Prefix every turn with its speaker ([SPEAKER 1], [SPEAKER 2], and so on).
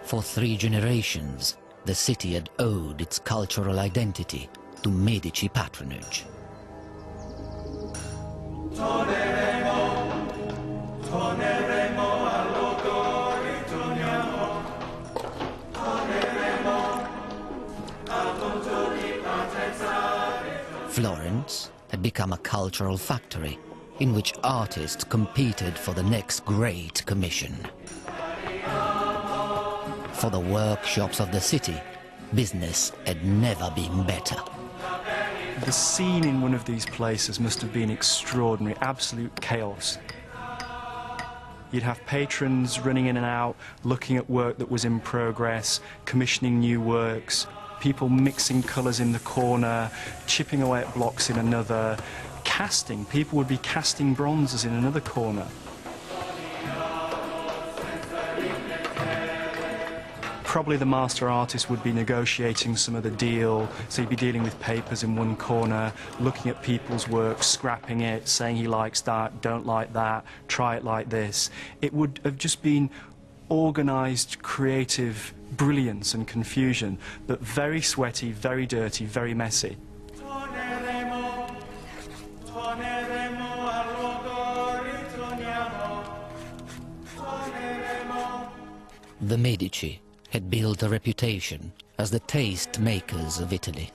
[SPEAKER 1] For 3 generations, the city had owed its cultural identity to Medici patronage. Florence had become a cultural factory in which artists competed for the next great commission. For the workshops of the city, business had never been better.
[SPEAKER 2] The scene in one of these places must have been extraordinary, absolute chaos. You'd have patrons running in and out, looking at work that was in progress, commissioning new works, people mixing colours in the corner, chipping away at blocks in another, casting. People would be casting bronzes in another corner. Probably the master artist would be negotiating some of the deal, so he'd be dealing with papers in one corner, looking at people's work, scrapping it, saying he likes that, don't like that, try it like this. It would have just been organised, creative brilliance and confusion, but very sweaty, very dirty, very messy.
[SPEAKER 1] The Medici had built a reputation as the taste makers of Italy.